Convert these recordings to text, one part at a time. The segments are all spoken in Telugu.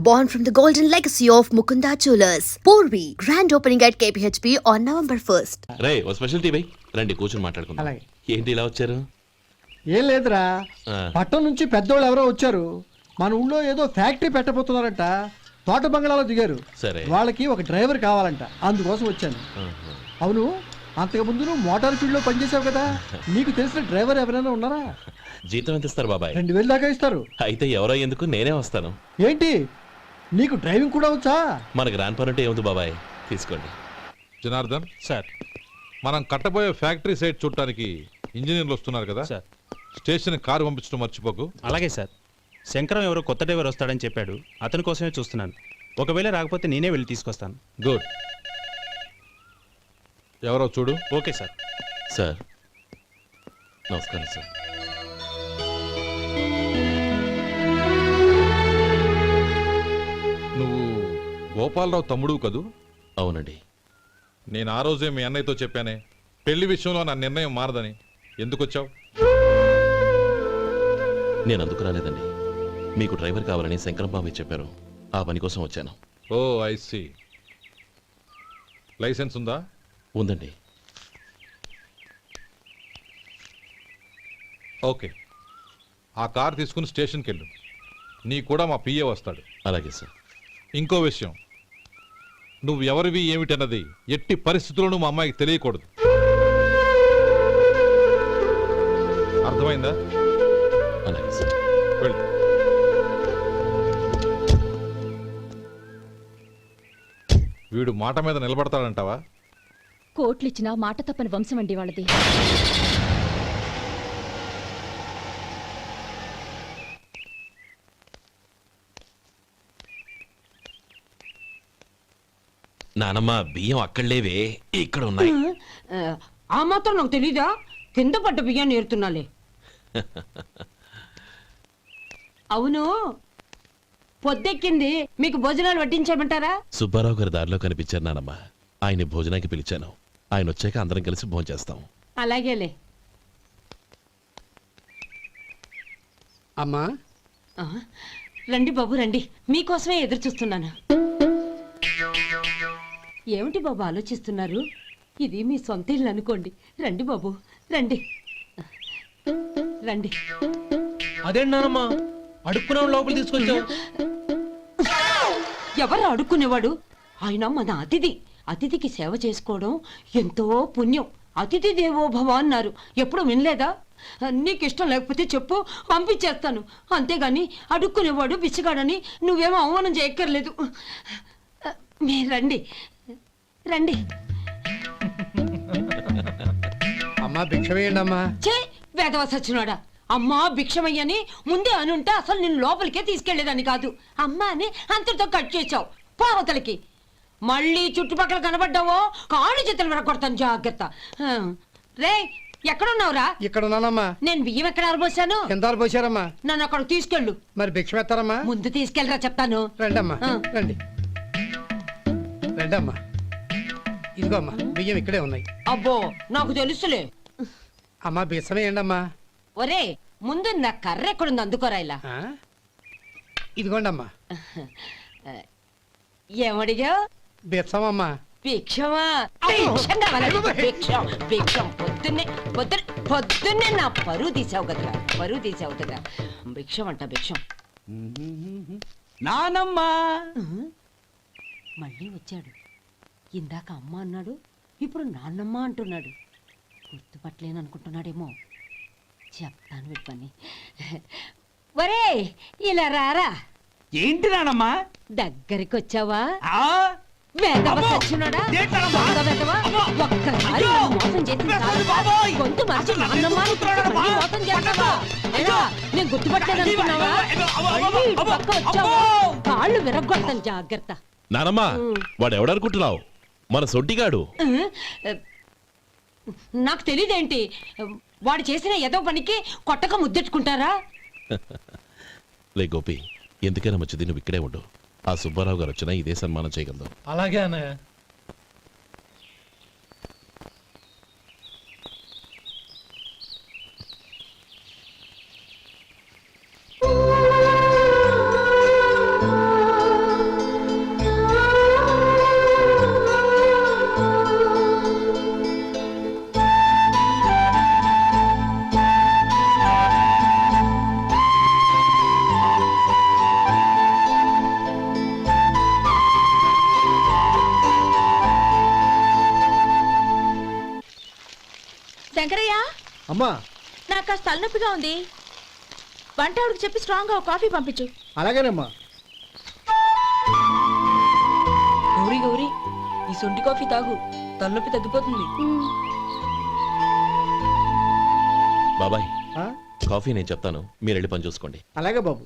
born from the golden legacy of Mukunda Jewelers. Porvi, grand opening at KPHP on November 1st. రే ఓ స్పెషల్ టీ బై రండి కూర్చొని మాట్లాడుకుందాం. అలాగే. ఏంటి ఇలా వచ్చారు? ఏం లేదురా, ఆ. పట్టణం నుంచి పెద్దోళ్ళు ఎవరో వచ్చారు. మన ఊళ్ళో ఏదో ఫ్యాక్టరీ పెట్టబోతున్నారంట. తోట బంగ్లాలో దిగారు. సరే. వాళ్ళకి ఒక డ్రైవర్ కావాలంట, అందుకోసం వచ్చాను. ఆహా. అవును, అంతకు ముందు నువ్వు మోటార్ ఫీల్డ్ లో పనిచేసావు కదా, నీకు తెలిసిన డ్రైవర్ ఎవరైనా ఉన్నారా? జీతం ఎంత ఇస్తారు బాబాయ్? 2000 దాకా ఇస్తారు. అయితే ఎవరో ఎందుకు, నేనే వస్తాను. ఏంటి, నీకు డ్రైవింగ్ కూడా వచ్చా? మనకు రాని పని అంటే ఏముంది బాబాయ్, తీసుకోండి. జనార్దన్ సార్. మనం కట్టబోయే ఫ్యాక్టరీ సైట్ చూడటానికి ఇంజనీర్లు వస్తున్నారు కదా సార్. స్టేషన్ కారు పంపించడం మర్చిపోకు. అలాగే సార్. శంకరం ఎవరో కొత్త డ్రైవర్ వస్తాడని చెప్పాడు, అతని కోసమే చూస్తున్నాను. ఒకవేళ రాకపోతే నేనే వెళ్ళి తీసుకొస్తాను. గుడ్. ఎవరో చూడు. Okay sir. సార్ నమస్కారం సార్. నువ్వు గోపాలరావు తమ్ముడు కదూ? అవునండి. నేను ఆ రోజే మీ అన్నయ్యతో చెప్పానే, పెళ్లి విషయంలో నా నిర్ణయం మారదని. ఎందుకు వచ్చావు? నేను అందుకు రాలేదండి, మీకు డ్రైవర్ కావాలని శంకరం బాబాయ్ చెప్పారు, ఆ పని కోసం వచ్చాను. ఓ ఐ సీ. లైసెన్స్ ఉందా? ఉందండి. ఓకే, ఆ కార్ తీసుకుని స్టేషన్కి వెళ్ళు. నీ కూడా మా పిఏ వస్తాడు. అలాగే సార్. ఇంకో విషయం, నువ్వు ఎవరివి ఏమిటన్నది ఎట్టి పరిస్థితుల్లోనూ మా అమ్మాయికి తెలియకూడదు. అర్థమైందా? అలాగే సార్. వెళ్ళు. వీడు మాట మీద నిలబడతాడంటావా? కోట్లిచ్చినా మాట తప్పని వంశం అండి వాళ్ళది. నానమ్మ బియ్యం అక్కడ లేవే, ఇక్కడ ఉన్నాయి. ఆ మాత్రం నాకు తెలీదా? కింద పడ్డ బియ్యాన్ని ఏరుతున్నాలే. అవును, పొద్దెక్కింది, మీకు భోజనాలు వడ్డించమంటారా? సుబ్బారావు గారి దారిలో కనిపించారు నానమ్మ, ఆయన భోజనానికి పిలిచాను. ఆయన వచ్చాక అందరం కలిసి భోజనం చేస్తాం. అలాగేలే. అమ్మా, ఆ, రండి బాబు రండి, మీకోసమే ఎదురు చూస్తున్నాను. ఏమిటి బాబు ఆలోచిస్తున్నారు? ఇది మీ సొంత ఇల్లు అనుకోండి. రండి బాబు రండి రండి. అదేంటమ్మా అడుక్కునే లోపల తీసుకొచ్చావు? ఎవరు అడుక్కునేవాడు? ఆయన మన అతిథి. అతిథికి సేవ చేసుకోవడం ఎంతో పుణ్యం. అతిథి దేవో భవ అన్నారు, ఎప్పుడు వినలేదా? నీకు ఇష్టం లేకపోతే చెప్పు, పంపించేస్తాను. అంతేగాని అడుక్కునేవాడు బిచ్చగాడని నువ్వేమో అవమానం చేయక్కర్లేదు. మీరు రండి రండి. అమ్మా భిక్ష వేయండి అమ్మా. చే వేదవ సచ్చినాడా, అమ్మా భిక్షమయ్యని ముందే అనుంటే అసలు నేను లోపలికే తీసుకెళ్లేదని కాదు. అమ్మా అని అంతటితో కట్ చేసావు. పావతలకి మళ్ళీ చుట్టుపక్కల కనబడ్డావో కాళ్ళు చేతులు విరగొడతాను, జాగ్రత్త. రే ఎక్కడున్నావురా? ఇక్కడ ఉన్నానమ్మా. నేను బియ్యం ఎక్కడ ఆరబోసాను? ఎంత పోసారమ్మా? నన్ను అక్కడ తీసుకెళ్ళు. మరి భిక్ష పెడతారమ్మా? ముందు తీసుకెళ్ళరా చెప్తాను. రండమ్మా, ఆ. రండి రండమ్మా. ఇదిగో అమ్మా, బియ్యం ఇక్కడే ఉన్నాయి. అబ్బో నాకు తెలుసులే. అమ్మా బిచ్చం వేయండి అమ్మా. ఒరే ముందు నా కర్ర ఎక్కడుంది, అందుకోరా. ఇలా ఇదిగోండి అమ్మా. ఏమడిగా? బిచ్చమమ్మా. భిక్షమా? భిక్షం కావాలండి, భిక్షం భిక్షం. పొద్దున్నే నా పరువు తీసావు కదరా, పరువు తీసావు కదా. భిక్షం అంట భిక్షం. నానమ్మా మళ్ళీ వచ్చాడు. ఇందాక అమ్మ అన్నాడు, ఇప్పుడు నాన్నమ్మ అంటున్నాడు. గుర్తుపట్టలేననుకుంటున్నాడేమో. చెప్తాను వీడి పని. ఒరే ఇలా రారా. ఏంటి నానమ్మా? దగ్గరికి వచ్చావా? ఆ? వేదవ అమ్మో! సచ్చినోడా? ఏంటమ్మా? దొంగ వేదవ? అమ్మో! ఒక్కసారి అయ్యో! నన్ను మోసం చేసి వేదవ బాబోయ్! గొంతు మార్చి అమ్మో! నాన్నమ్మ అని ఎందుకు కొడుతున్నాడు మళ్ళీ అమ్మా? మోసం చేస్తావా? అయ్యో! ఏరా, నేను గుర్తుపట్టలేదనుకున్నావా? అయ్యో! అమ్మో! మళ్ళీ ఇటు అమ్మో! పక్క వచ్చావా? అమ్మో! కాళ్ళు విరగొడతాను, జాగ్రత్త. నానమ్మ వాడు ఎవడనుకుంటున్నావు? మన సొడ్డిగాడు. నాకు తెలియదేంటి, వాడు చేసిన ఏదో పనికి కొట్టక ముద్దెట్టుకుంటారా? లే గోపి, ఎందుకైనా మంచిది నువ్వు ఇక్కడే ఉండు. ఆ సుబ్బారావు గారు వచ్చినా ఇదే సన్మానం చేయగలదు. అలాగే అన్నయ్య. శంకరయ్య, అమ్మా నాకు కాస్త తలనొప్పిగా ఉంది. వంట ఆవిడకి చెప్పి స్ట్రాంగ్ గా కాఫీ పంపించు. అలాగేనమ్మా. గౌరీ గౌరీ, ఈ సొంటి కాఫీ తాగు, తలనొప్పి తగ్గిపోతుంది. బాబాయ్ ఆ? కాఫీ నేను చెప్తాను, మీరు వెళ్ళి పని చూసుకోండి. అలాగే బాబు.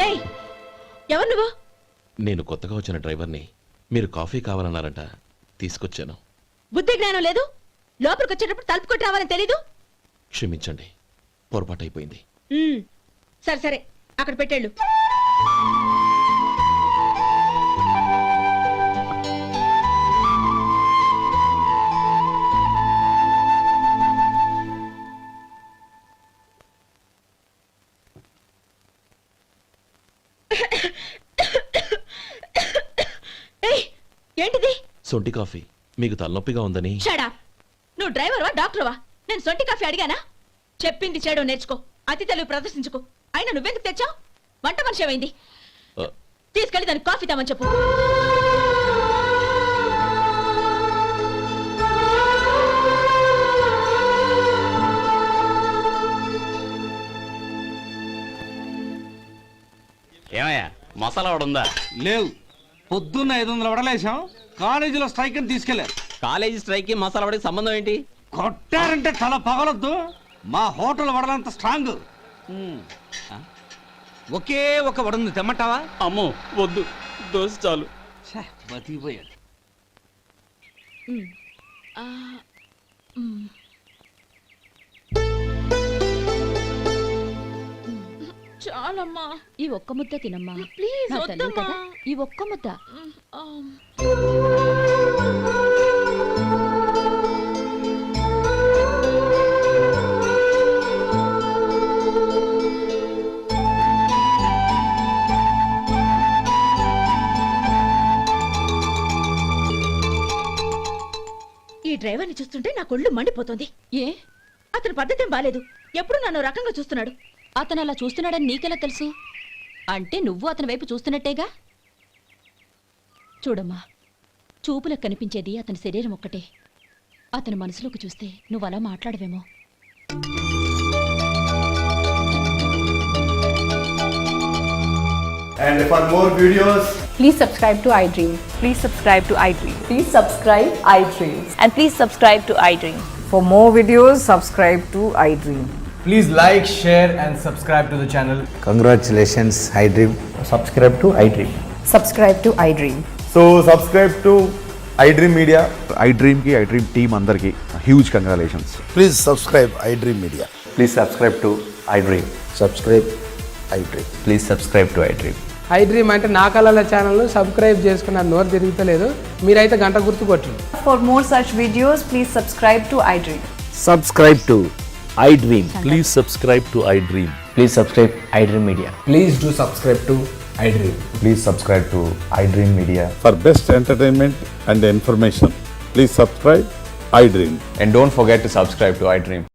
ఏయ్, ఎవరు నువ్వు? నేను కొత్తగా వచ్చిన డ్రైవర్ని. మీరు కాఫీ కావాలన్నారంట, తీసుకొచ్చాను. బుద్ధి జ్ఞానం లేదు. లోపలికి వచ్చేటప్పుడు తలుపు కొట్టి రావాలని తెలీదు. క్షమించండి, పొరపాటైపోయింది. సరే సరే, అక్కడ పెట్టేళ్ళు. ఏయ్, ఏంటిది? సొంటి కాఫీ. మీకు తలనొప్పిగా ఉందని. షడా, నువ్వు డ్రైవర్వా డాక్టర్వా? నేను సొంటి కాఫీ అడిగానా? చెప్పింది చేయడం నేర్చుకో, అతి తెలివి ప్రదర్శించుకో. అయినా నువ్వెందుకు తెచ్చావు? వంట మనిషి ఏమైంది? ఆ, తీసుకెళ్ళి దానికి కాఫీ తామని చెప్పు. ఏమయ్యా మసాలా వడ ఉందా? లేవు. పొద్దున్న 500 వడలేసాం, కాలేజీలో స్ట్రైక్ అని తీసుకెళ్లారు. కాలేజీ స్ట్రైక్ కి మసాలా వడకి సంబంధం ఏంటి? కొట్టారంటే తల పగలొద్దు. మా హోటల్ వడలంత స్ట్రాంగ్. ఒకే ఒక వడుంది, తెమ్మంటావా? అమ్మో వద్దు, దోశ చాలు. బతికిపోయాడు. చాలమ్మా, ఈ ఒక్క ముద్ద తినమ్మా. ప్లీజ్ నా తల్లి వద్దమ్మా. కదా, ఈ ఒక్క ముద్ద. ఈ డ్రైవర్ని చూస్తుంటే నా కొళ్ళు మండిపోతుంది. ఏ, అతని పద్ధతి ఏం బాలేదు. ఎప్పుడు నన్ను రకంగా చూస్తున్నాడు. అతను అలా చూస్తున్నాడని నీకెలా తెలుసు? అంటే నువ్వు అతని వైపు చూస్తున్నట్టేగా. చూడమ్మా, చూపులకు కనిపించేది అతని శరీరం ఒక్కటే. అతని మనసులోకి చూస్తే నువ్వు అలా మాట్లాడవేమో. And for more videos, Please subscribe to iDream. Please subscribe to iDream. Please subscribe iDream. And please subscribe to iDream. For more videos, subscribe to iDream. please like, share and subscribe to the channel. Congratulations iDream. Subscribe to iDream. Subscribe to iDream. So subscribe to iDream Media. iDream ki iDream team andarki huge congratulations. Please subscribe iDream media. Please subscribe to iDream. Subscribe iDream. Please subscribe to iDream. iDream అంటే నా కళల ఛానల్ సబ్స్క్రైబ్ చేసుకున్న నోరు తిరుగుతలేదు. మీరైతే గంట గుర్తు కొట్టండి. For more such videos, please subscribe to iDream. Subscribe to iDream. Please subscribe to iDream. Please subscribe iDream Media. Please do subscribe to iDream. Please subscribe to iDream Media. For best entertainment and information, please subscribe iDream. And don't forget to subscribe to iDream.